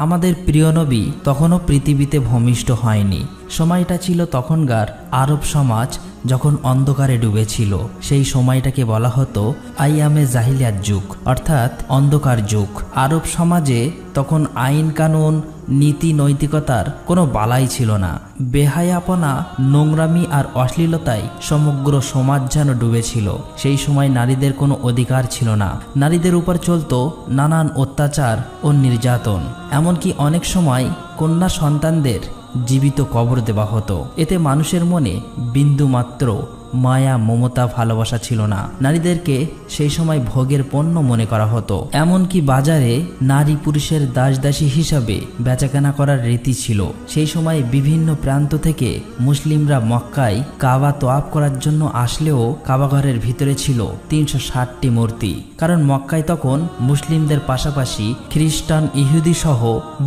আমাদের প্রিয় নবী তখনও পৃথিবীতে ভূমিষ্ঠ হয়নি। সময়টা ছিল তখনকার আরব সমাজ যখন অন্ধকারে ডুবেছিল। সেই সময়টাকে বলা হতো আইয়ামে জাহিলিয়াত যুগ, অর্থাৎ অন্ধকার যুগ। আরব সমাজে তখন আইন কানুন নীতি নৈতিকতার কোনো বালাই ছিল না। বেহায়াপনা, নোংরামি আর অশ্লীলতায় সমগ্র সমাজ যেন ডুবেছিল। সেই সময় নারীদের কোনো অধিকার ছিল না। নারীদের উপর চলতো নানান অত্যাচার ও নির্যাতন। এমনকি অনেক সময় কন্যা সন্তানদের জীবিত কবর দেওয়া হতো। এতে মানুষের মনে বিন্দুমাত্র মায়া, মমতা, ভালোবাসা ছিল না। নারীদেরকে সেই সময় ভোগের পণ্য মনে করা হতো। এমনকি বাজারে নারী পুরুষের দাসদাসী হিসাবে বেচাকেনা করার রীতি ছিল। সেই সময় বিভিন্ন প্রান্ত থেকে মুসলিমরা মক্কায় কাবা তোয়াফ করার জন্য আসলেও কাবাঘরের ভিতরে ছিল ৩৬০টি মূর্তি। কারণ মক্কায় তখন মুসলিমদের পাশাপাশি খ্রিস্টান, ইহুদি সহ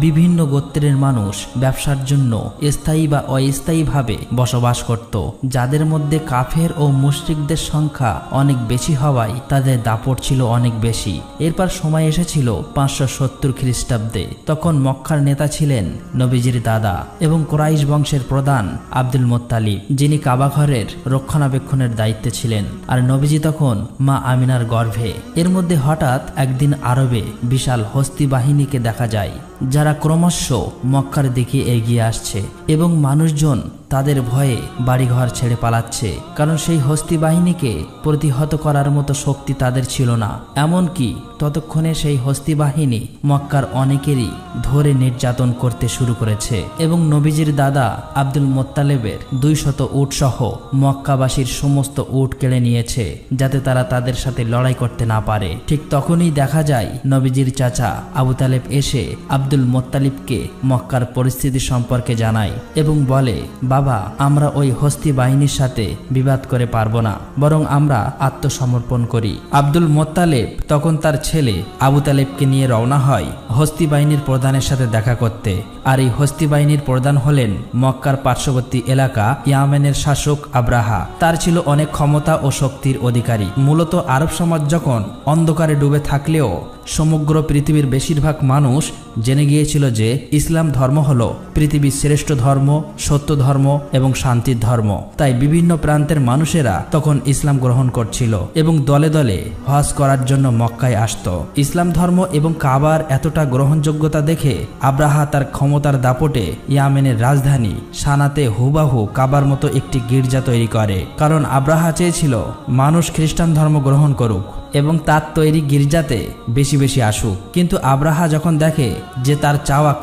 বিভিন্ন গোত্রের মানুষ ব্যবসার জন্য স্থায়ী বা অস্থায়ীভাবে বসবাস করত, যাদের মধ্যে কাফের ও মুশরিকদের সংখ্যা অনেক বেশি হওয়ায় তাদের দাপট ছিল অনেক বেশি। এরপর সময় এসেছিল ৫৭০ খ্রিস্টাব্দে। তখন মক্কার নেতা ছিলেন নবীজির দাদা এবং কুরাইশ বংশের প্রধান আব্দুল মুত্তালিব, যিনি কাবাঘরের রক্ষণাবেক্ষণের দায়িত্বে ছিলেন। আর নবীজি তখন মা আমিনার গর্ভে। এর মধ্যে হঠাৎ একদিন আরবে বিশাল হস্তি বাহিনীকে দেখা যায়, যারা ক্রমশ মক্কার দিকে এগিয়ে আসছে এবং মানুষজন তাদের ভয়ে বাড়িঘর ছেড়ে পালাচ্ছে। কারণ সেই হস্তি বাহিনীকে প্রতিহত করার মতো শক্তি তাদের ছিল না। এমনকি ততক্ষণে সেই হস্তি বাহিনী মক্কার অনেকেরই ধরে নির্যাতন করতে শুরু করেছে এবং নবীজির দাদা আব্দুল মুত্তালিবের ২০০ উট সহ মক্কাবাসীর সমস্ত উট কেড়ে নিয়েছে, যাতে তারা তাদের সাথে লড়াই করতে না পারে। ঠিক তখনই দেখা যায় নবীজির চাচা আবু তালেব এসে আব্দুল মুত্তালিবকে মক্কার পরিস্থিতি সম্পর্কে জানায় এবং বলে, বাবা, আমরা ওই হস্তি বাহিনীর সাথে বিবাদ করে পারবো না, বরং আমরা আত্মসমর্পণ করি। আব্দুল মুত্তালিব তখন তার ছেলে আবু তালেবকে নিয়ে রওনা হয় হস্তি বাহিনীর প্রধানের সাথে দেখা করতে। আর এই হস্তি বাহিনীর প্রধান হলেন মক্কার পার্শ্ববর্তী এলাকা ইয়ামেনের শাসক আব্রাহা। তার ছিল অনেক ক্ষমতা ও শক্তির অধিকারী। মূলত আরব সমাজ যখন অন্ধকারে ডুবে থাকলেও সমগ্র পৃথিবীর বেশিরভাগ মানুষ জেনে গিয়েছিল যে ইসলাম ধর্ম হলো পৃথিবীর শ্রেষ্ঠ ধর্ম, সত্য ধর্ম এবং শান্তির ধর্ম। তাই বিভিন্ন প্রান্তের মানুষেরা তখন ইসলাম গ্রহণ করছিল এবং দলে দলে হজ করার জন্য মক্কায় আসত। ইসলাম ধর্ম এবং কাবার এতটা গ্রহণযোগ্যতা দেখে আব্রাহা তার ক্ষমতার দাপটে ইয়ামেনের রাজধানী সানাতে হুবাহু কাবার মতো একটি গির্জা তৈরি করে। কারণ আব্রাহা চেয়েছিল মানুষ খ্রিস্টান ধর্ম গ্রহণ করুক এবং তার তৈরি গির্জাতে বেশি বেশি আসুক। কিন্তু আব্রাহা যখন দেখে যে তার চাওয়া